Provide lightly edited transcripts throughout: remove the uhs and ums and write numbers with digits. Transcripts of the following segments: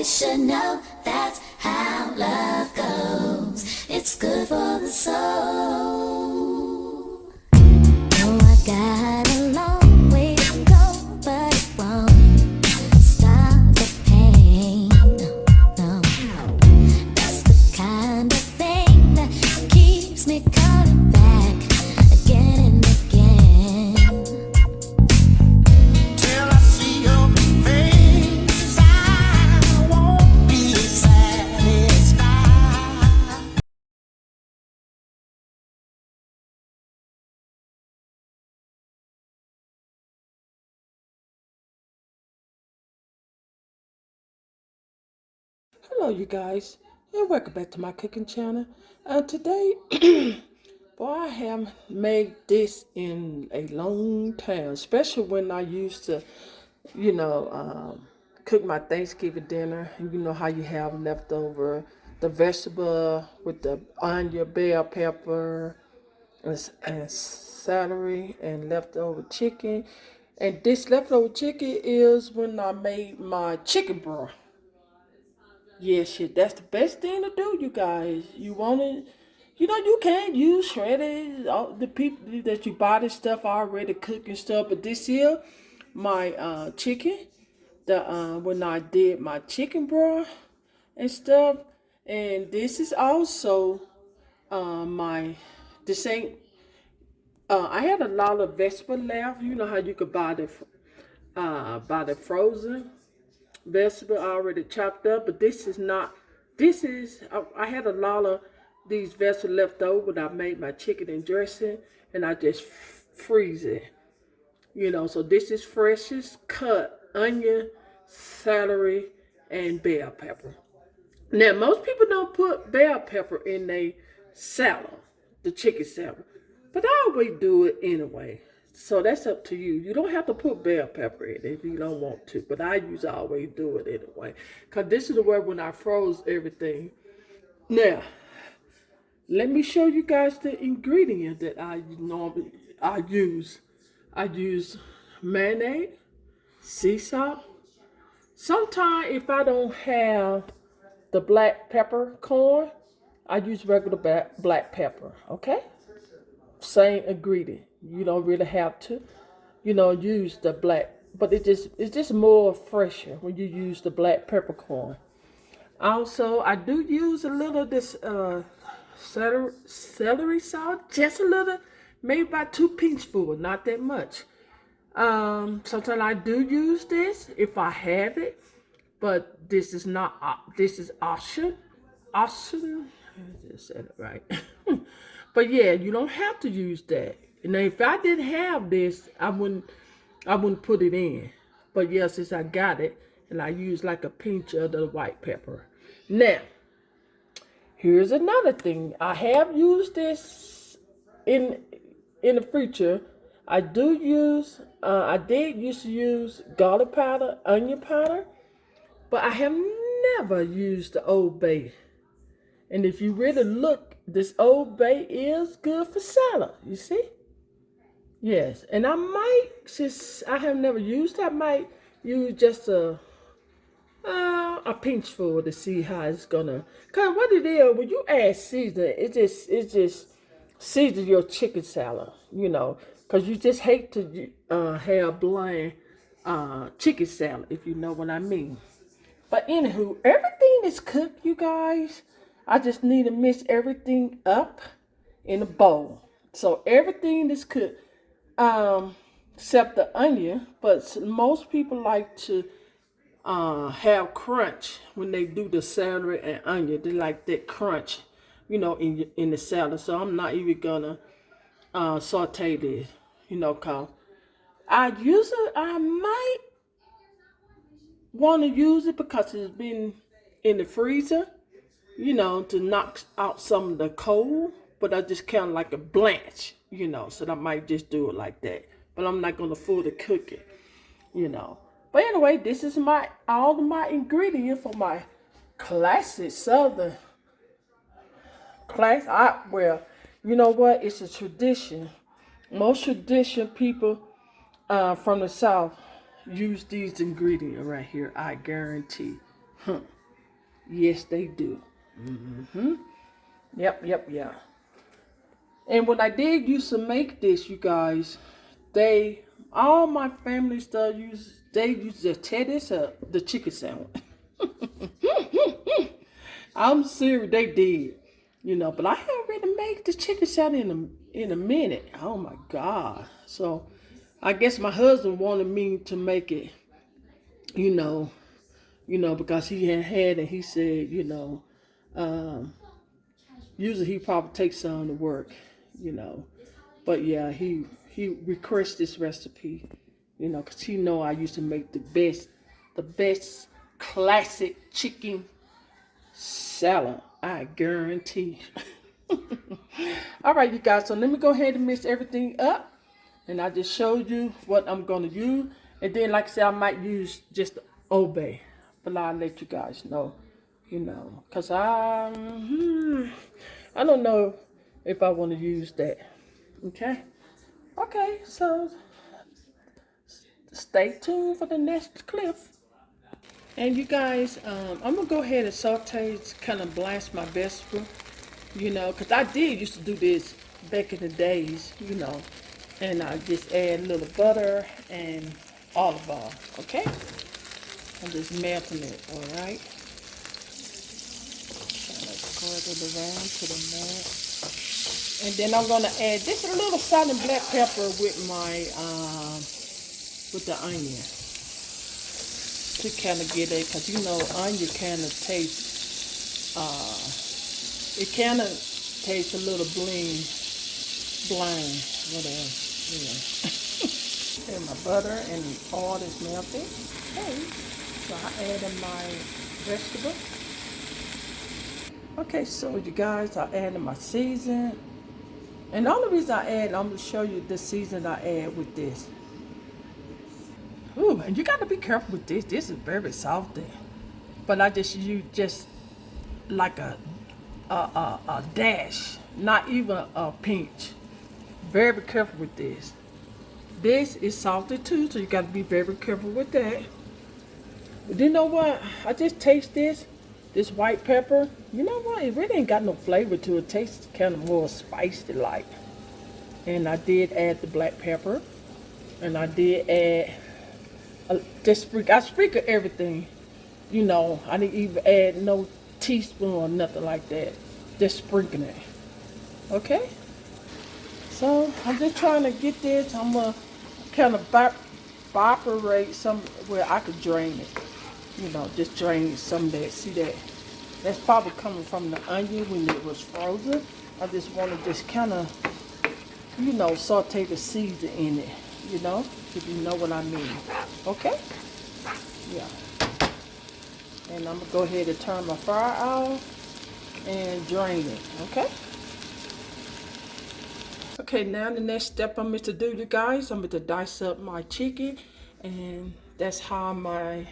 should know that's how love goes. It's good for the soul. Oh, I got a long way to go, but it won't stop the pain. No, that's the kind of thing that keeps me coming back again and again. Till I see your face, I won't be satisfied. Hello you guys, and welcome back to my cooking channel. Today, boy, I have made this in a long time, especially when I used to, cook my Thanksgiving dinner. And you know how you have leftover the vegetable with the onion, bell pepper, and celery, and leftover chicken. And this leftover chicken is when I made my chicken broth. Yeah, shit, that's the best thing to do, you guys. You want it, you can't use shredded, all the people that you buy this stuff already cooking stuff. But this here, my chicken, the when I did my chicken broth and stuff, and this is also my this ain't. I had a lot of vegetable left. You know how you could buy the frozen vegetable already chopped up, but this is not. This is I had a lot of these vegetables left over. But I made my chicken and dressing, and I just freeze it. So this is freshest cut onion, celery, and bell pepper. Now most people don't put bell pepper in their salad, the chicken salad, but I always do it anyway. So that's up to you. You don't have to put bell pepper in it if you don't want to, but I used to always do it anyway. Cause this is the way when I froze everything. Now, let me show you guys the ingredient that I normally I use. I use mayonnaise, sea salt. Sometimes if I don't have the black peppercorn, I use regular black pepper. Okay, same ingredient. You don't really have to, use the black, but it's just more fresher when you use the black peppercorn. Also, I do use a little of this celery salt, just a little, maybe about 2 pinchfuls, not that much. Sometimes I do use this if I have it, but this is not. This is option. Option. I just said it right. But yeah, you don't have to use that. And if I didn't have this, I wouldn't put it in. But yeah, since I got it, and I use like a pinch of the white pepper. Now, here's another thing. I have used this in the future. I do use. I did used to use garlic powder, onion powder, but I have never used the Old Bay. And if you really look, this Old Bay is good for salad. You see? Yes. And I might, since I have never used, I might use just a pinchful to see how it's gonna. Cause what it is, when you add season, it just season your chicken salad. Cause you just hate to have bland chicken salad, if you know what I mean. But anywho, everything is cooked, you guys. I just need to mix everything up in a bowl. So everything is cooked, except the onion. But most people like to have crunch when they do the celery and onion. They like that crunch, in the salad. So I'm not even gonna saute this, cause I might want to use it because it's been in the freezer, to knock out some of the cold. But I just kind of like a blanch, so I might just do it like that. But I'm not gonna fully cook it, you know. But anyway, this is all of my ingredients for my classic Southern class. Well, you know what? It's a tradition. Most tradition people from the South use these ingredients right here. I guarantee. Yes, they do. Yep. And when I did used to make this, you guys, all my family stuff they used to tear this up, the chicken sandwich. I'm serious, they did. But I haven't really made the chicken sandwich in a minute. Oh my God. So I guess my husband wanted me to make it, you know, because he had and he said, um, usually he probably takes some to work, you know. But yeah, he requested this recipe, because he know I used to make the best classic chicken salad. I guarantee. All right, you guys. So let me go ahead and mix everything up, and I just showed you what I'm gonna use, and then like I said, I might use just the obey, but I'll let you guys know, cause I don't know if I want to use that. Okay, so stay tuned for the next clip. And you guys, I'm gonna go ahead and saute, kind of blast my vegetable, because I did used to do this back in the days, and I just add a little butter and olive oil, okay? I'm just melting it, all right? Kind of spread it around to the mat. And then I'm gonna add just a little salt and black pepper with with the onion to kind of get it, because onion kind of tastes, it kind of tastes a little bland, whatever, And my butter and oil is melted. Okay, so I added my vegetable. Okay, so you guys, I added my season. And the only reason I'm going to show you the season I add with this. Ooh, and you got to be careful with this. This is very salty. But I just use just like a dash, not even a pinch. Very careful with this. This is salty too, so you got to be very careful with that. But you know what? I just taste this white pepper. You know what? It really ain't got no flavor to it. It tastes kind of more spicy like. And I did add the black pepper. And I did add I sprinkle everything. I didn't even add no teaspoon or nothing like that. Just sprinkling it. Okay? So I'm just trying to get this. I'm gonna kind of evaporate some where I could drain it. Just drain some of that. See that? That's probably coming from the onion when it was frozen. I just want to just kind of, saute the season in it. If you know what I mean. Okay? Yeah. And I'm gonna go ahead and turn my fire off and drain it. Okay? Okay, now the next step I'm going to do, you guys, I'm going to dice up my chicken, and that's how my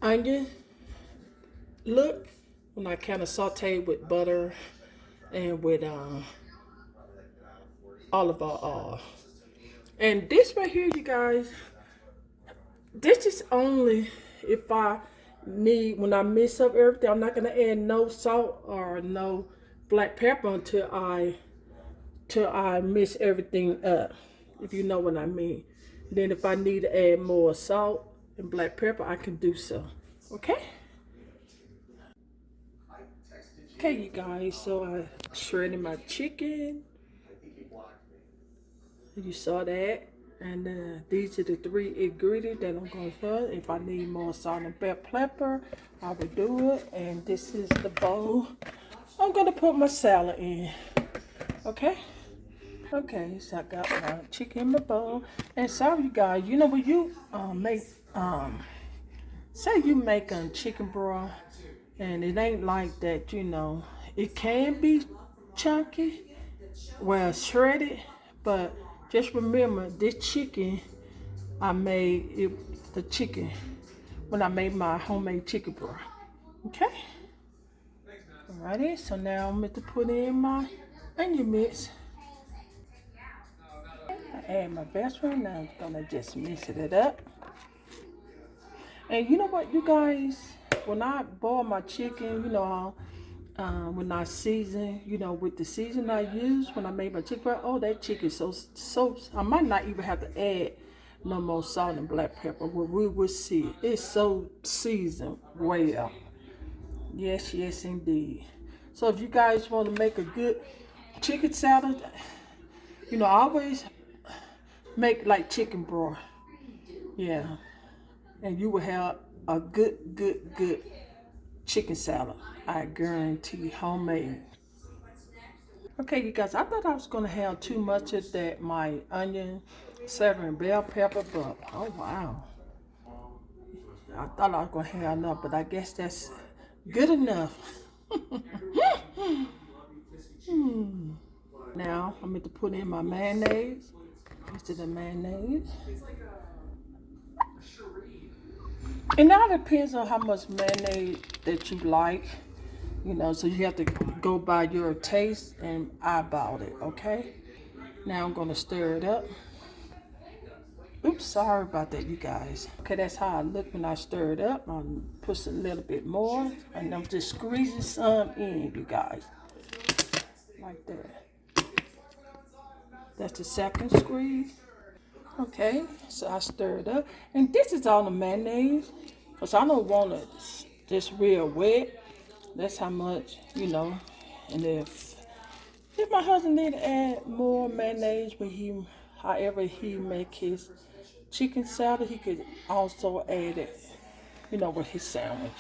onion look when I kind of saute with butter and with olive oil. And this right here, you guys, this is only if I need, when I mix up everything. I'm not going to add no salt or no black pepper until I mix everything up, if you know what I mean. Then if I need to add more salt and black pepper, I can do so. Okay? Okay, you guys, so I shredded my chicken. You saw that. And these are the 3 ingredients that I'm going to put. If I need more salt and black pepper, I will do it. And this is the bowl I'm going to put my salad in. Okay? Okay, so I got my chicken in my bowl. And sorry, you guys, when you make, say you make a chicken broth, and it ain't like that, it can be chunky, well, shredded, but just remember, this chicken, I made it, the chicken, when I made my homemade chicken broth. Okay? Alrighty, so now I'm going to put in my onion mix. I add my vegetable. Now I'm gonna just mix it up. And you know what, you guys? when I boil my chicken, you know, when I season, you know, with the season I use when I made my chicken broth, oh, that chicken so. I might not even have to add no more salt and black pepper. Well, we will see. It's so seasoned well. Yes, yes, indeed. So if you guys want to make a good chicken salad, you know, I always make like chicken broth. Yeah, and you will have a good chicken salad. I guarantee, homemade. Okay, you guys, I thought I was gonna have too much of that, my onion, celery, and bell pepper, but oh wow. I thought I was gonna have enough, but I guess that's good enough. Now, I'm going to put in my mayonnaise. Into the mayonnaise. And now it depends on how much mayonnaise that you like. You know, so you have to go by your taste and eyeball it, okay? Now I'm gonna stir it up. Oops, sorry about that, you guys. Okay, that's how I look when I stir it up. I'll put a little bit more, and I'm just squeezing some in, you guys. Like that. That's the second squeeze. Okay, so I stir it up. And this is all the mayonnaise, because I don't want it just real wet. That's how much, you know. And if my husband need to add more mayonnaise when however he make his chicken salad, he could also add it, you know, with his sandwich.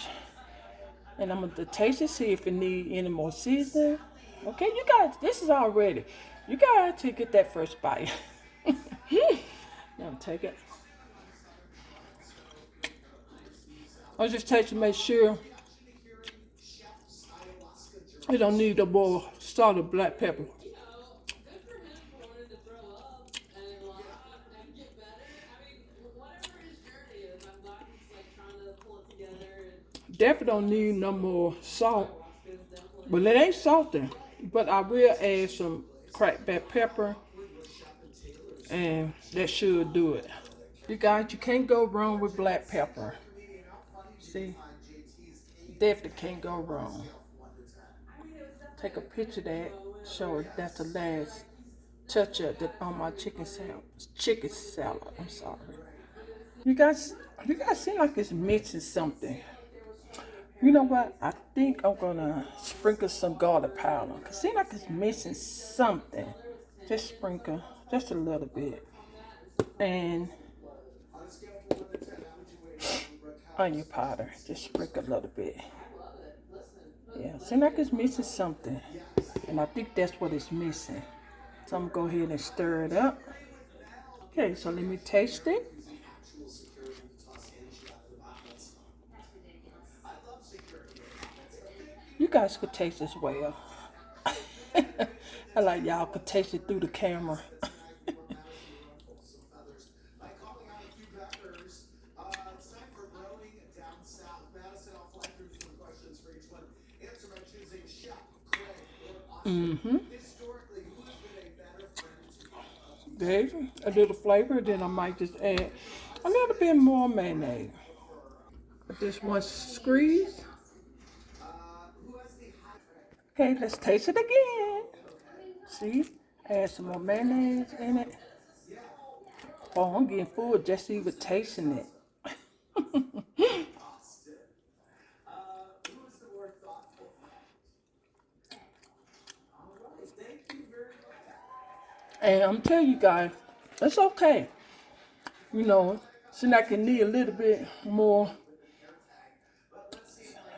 And I'm gonna taste it, see if it need any more seasoning. Okay, you guys, this is all ready. You got to get that first bite. Now take it. I'll just taste to make sure you don't need no more salt or black pepper. Definitely don't need no more salt. But it ain't salty. But I will add some cracked black pepper. And that should do it. You guys, you can't go wrong with black pepper. See? Definitely can't go wrong. Take a picture of that. Show it that's the last touch up that on my chicken salad. Chicken salad. I'm sorry. You guys seem like it's missing something. You know what? I think I'm gonna sprinkle some garlic powder. Cause it seems like it's missing something. Just sprinkle, just a little bit. And onion powder, just sprinkle a little bit. Yeah, seems like it's missing something. And I think that's what it's missing. So I'm gonna go ahead and stir it up. Okay, so let me taste it. You guys could taste as well. I like y'all could taste it through the camera. Mm-hmm. There's a little flavor, then I might just add a little bit more mayonnaise. Just one squeeze. Okay, let's taste it again. See? Add some more mayonnaise in it. Oh, I'm getting full just even tasting it. And I'm telling you guys, it's okay. You know, seems like it need a little bit more.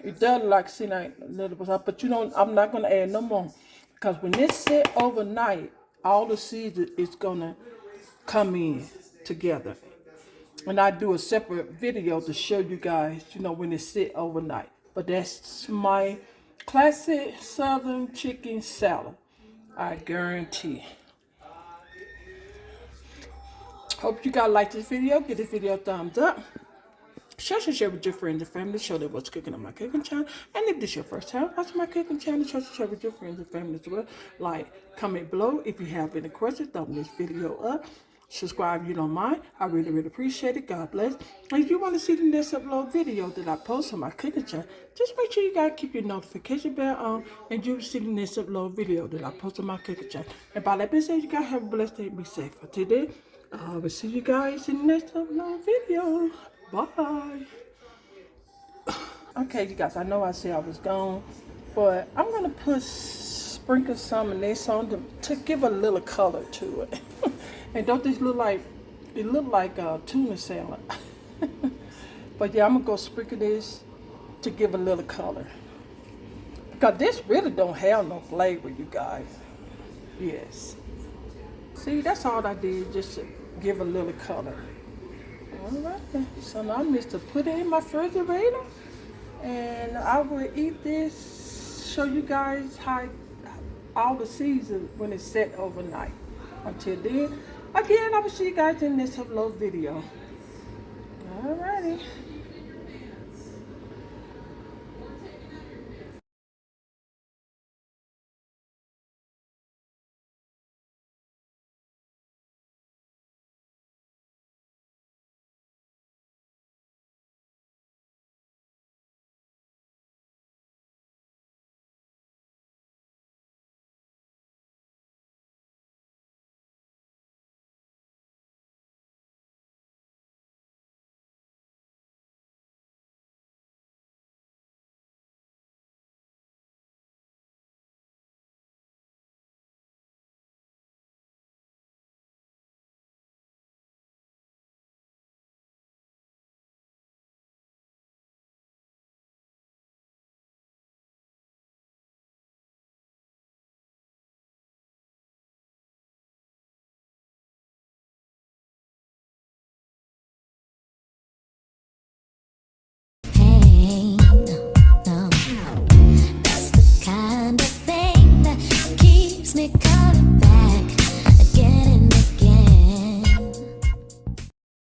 It does like seem like a little bit, but you don't. I'm not gonna add no more because when this sit overnight, all the season is gonna come in together. And I do a separate video to show you guys, you know, when it sit overnight. But that's my classic Southern chicken salad. I guarantee. Hope you guys like this video. Give this video a thumbs up. Share with your friends and family. Show them what's cooking on my cooking channel. And if this is your first time watching my cooking channel, share with your friends and family as well. Like, comment below if you have any questions. Thumb this video up. Subscribe if you don't mind. I really, really appreciate it. God bless. And if you want to see the next upload video that I post on my cooking channel, just make sure you guys keep your notification bell on and you'll see the next upload video that I post on my cooking channel. And by that being said, you guys have a blessed day and be safe. For today, I will see you guys in the next upload video. Bye. Okay, you guys, I know I said I was gone, but I'm going to sprinkle some of this on to give a little color to it. And don't this look like, it look like tuna salad. But yeah, I'm going to go sprinkle this to give a little color. Because this really don't have no flavor, you guys. Yes. See, that's all I did, just to give a little color. Alright, so now I'm just to put it in my refrigerator. And I will eat this, show you guys how all the season when it's set overnight. Until then, again, I will see you guys in this upload video. Alrighty.